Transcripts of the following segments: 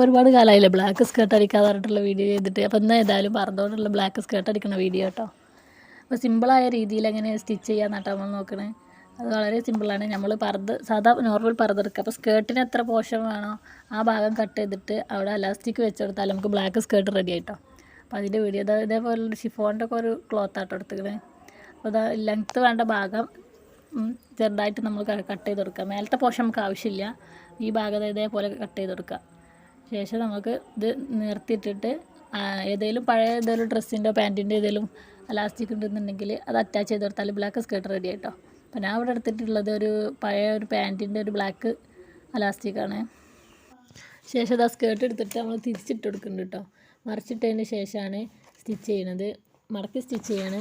ഒരുപാട് കാലമായില്ലേ black skirt അടിക്കാതെ പറഞ്ഞിട്ടുള്ള വീഡിയോ ചെയ്തിട്ട്. അപ്പോൾ ഇന്ന് ഏതായാലും പറഞ്ഞുകൊണ്ടുള്ള ബ്ലാക്ക് സ്കേർട്ട് അടിക്കുന്ന വീഡിയോ കേട്ടോ. അപ്പോൾ സിമ്പിളായ രീതിയിൽ എങ്ങനെ സ്റ്റിച്ച് ചെയ്യാമെന്നാട്ടോ നമ്മൾ നോക്കണേ. അത് വളരെ സിമ്പിളാണ്. നമ്മൾ സാധാ നോർമൽ പർദ്ദ എടുക്കുക. അപ്പോൾ സ്കേർട്ടിന് എത്ര പോർഷൻ വേണോ ആ ഭാഗം കട്ട് ചെയ്തിട്ട് അവിടെ അലാസ്റ്റിക് വെച്ച് കൊടുത്താൽ നമുക്ക് ബ്ലാക്ക് സ്കേർട്ട് റെഡി ആയിട്ടോ. അപ്പോൾ അതിൻ്റെ വീഡിയോ ഇതേപോലെ ഷിഫോണിൻ്റെ ഒക്കെ ഒരു ക്ലോത്ത് ആട്ടോ എടുത്തിക്കണേ. അപ്പോൾ അത് ലെങ്ത്ത് വേണ്ട ഭാഗം ചെറുതായിട്ട് നമ്മൾ കട്ട് ചെയ്ത് കൊടുക്കുക. മേലത്തെ പോർഷൻ നമുക്ക് ആവശ്യമില്ല. ഈ ഭാഗം ഇതേപോലെ കട്ട് ചെയ്ത് കൊടുക്കുക. ശേഷം നമുക്ക് ഇത് നിർത്തിയിട്ടിട്ട് പഴയ ഏതെങ്കിലും ഡ്രസ്സിൻ്റെ പാൻറ്റിൻ്റെ ഏതെങ്കിലും അലാസ്റ്റിക് ഉണ്ടെന്നുണ്ടെങ്കിൽ അത് അറ്റാച്ച് ചെയ്ത് കൊടുത്താൽ ബ്ലാക്ക് സ്കേർട്ട് റെഡി ആയിട്ടോ. അപ്പോൾ ഞാൻ ഇവിടെ എടുത്തിട്ടുള്ളത് പഴയ ഒരു പാൻറ്റിൻ്റെ ഒരു ബ്ലാക്ക് അലാസ്റ്റിക്കാണ്. ശേഷം ആ സ്കേർട്ട് എടുത്തിട്ട് നമ്മൾ തിരിച്ചിട്ട് കൊടുക്കുന്നുണ്ട് കേട്ടോ. മറിച്ചിട്ടതിന് ശേഷമാണ് സ്റ്റിച്ച് ചെയ്യണത്. മടക്കി സ്റ്റിച്ച് ചെയ്യാണ്.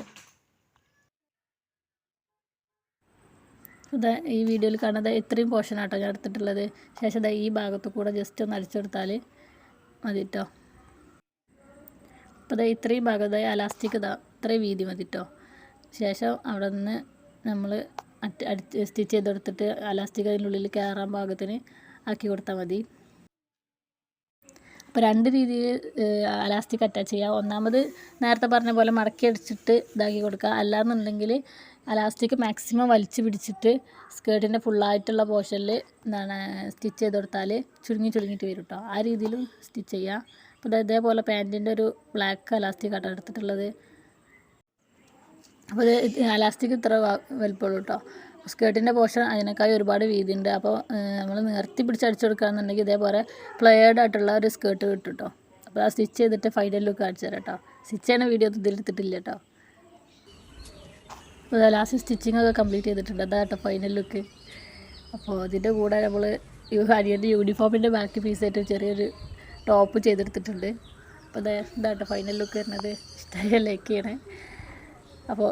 ഇതാ ഈ വീഡിയോയിൽ കാണുന്നത് ഇത്രയും പോർഷനാട്ടോ ഞാൻ എടുത്തിട്ടുള്ളത്. ശേഷം ഈ ഭാഗത്ത് കൂടെ ജസ്റ്റ് ഒന്ന് അടിച്ചെടുത്താൽ മതി കേട്ടോ. അപ്പോൾ ഇത്രയും ഭാഗം അലാസ്റ്റിക് ഇത്രയും വീതി മതി കേട്ടോ. ശേഷം അവിടെ നിന്ന് നമ്മൾ സ്റ്റിച്ച് ചെയ്തെടുത്തിട്ട് അലാസ്റ്റിക് അതിനുള്ളിൽ കയറാൻ പാകത്തിന് ആക്കി കൊടുത്താൽ മതി. അപ്പോൾ രണ്ട് രീതിയിൽ അലാസ്റ്റിക് അറ്റാച്ച് ചെയ്യുക. ഒന്നാമത് നേരത്തെ പറഞ്ഞ പോലെ മടക്കി അടിച്ചിട്ട് ഇതാക്കി കൊടുക്കുക. അല്ലാന്നുണ്ടെങ്കിൽ അലാസ്റ്റിക് മാക്സിമം വലിച്ചു പിടിച്ചിട്ട് സ്കേർട്ടിൻ്റെ ഫുള്ളായിട്ടുള്ള പോർഷനിൽ സ്റ്റിച്ച് ചെയ്ത് കൊടുത്താൽ ചുരുങ്ങിയിട്ട് വരും കേട്ടോ. ആ രീതിയിലും സ്റ്റിച്ച് ചെയ്യുക. അപ്പോൾ ഇതേപോലെ പാൻറ്റിൻ്റെ ഒരു ബ്ലാക്ക് അലാസ്റ്റിക് ആട്ടോ എടുത്തിട്ടുള്ളത്. അപ്പോൾ അലാസ്റ്റിക് ഇത്ര വലുപ്പമുള്ളൂ കേട്ടോ. സ്കേർട്ടിൻ്റെ പോർഷൻ അതിനേക്കാൾ ഒരുപാട് വീതിയുണ്ട്. അപ്പോൾ നമ്മൾ നിർത്തി പിടിച്ച് അടിച്ചു കൊടുക്കുകയാണെന്നുണ്ടെങ്കിൽ ഇതേപോലെ പ്ലെയേർഡ് ആയിട്ടുള്ള ഒരു സ്കേർട്ട് കിട്ടും കേട്ടോ. അപ്പോൾ ആ സ്റ്റിച്ച് ചെയ്തിട്ട് ഫൈനൽ ലുക്ക് കാണിച്ചു തരാം കേട്ടോ. സ്റ്റിച്ച് ചെയ്യുന്ന വീഡിയോ ഇതിലെടുത്തിട്ടില്ല കേട്ടോ. അപ്പോൾ ലാസ്റ്റ് സ്റ്റിച്ചിങ് ഒക്കെ കംപ്ലീറ്റ് ചെയ്തിട്ടുണ്ട്. അതാ കേട്ടോ ഫൈനൽ ലുക്ക്. അപ്പോൾ അതിൻ്റെ കൂടെ നമ്മൾ ഹരിയൻ്റെ യൂണിഫോമിൻ്റെ ബാക്കി പീസായിട്ട് ചെറിയൊരു ടോപ്പ് ചെയ്തെടുത്തിട്ടുണ്ട്. അപ്പോൾ ഇതാട്ടോ ഫൈനൽ ലുക്ക് വരുന്നത്. ഇഷ്ടമായി ലൈക്ക് ചെയ്യണേ. അപ്പോൾ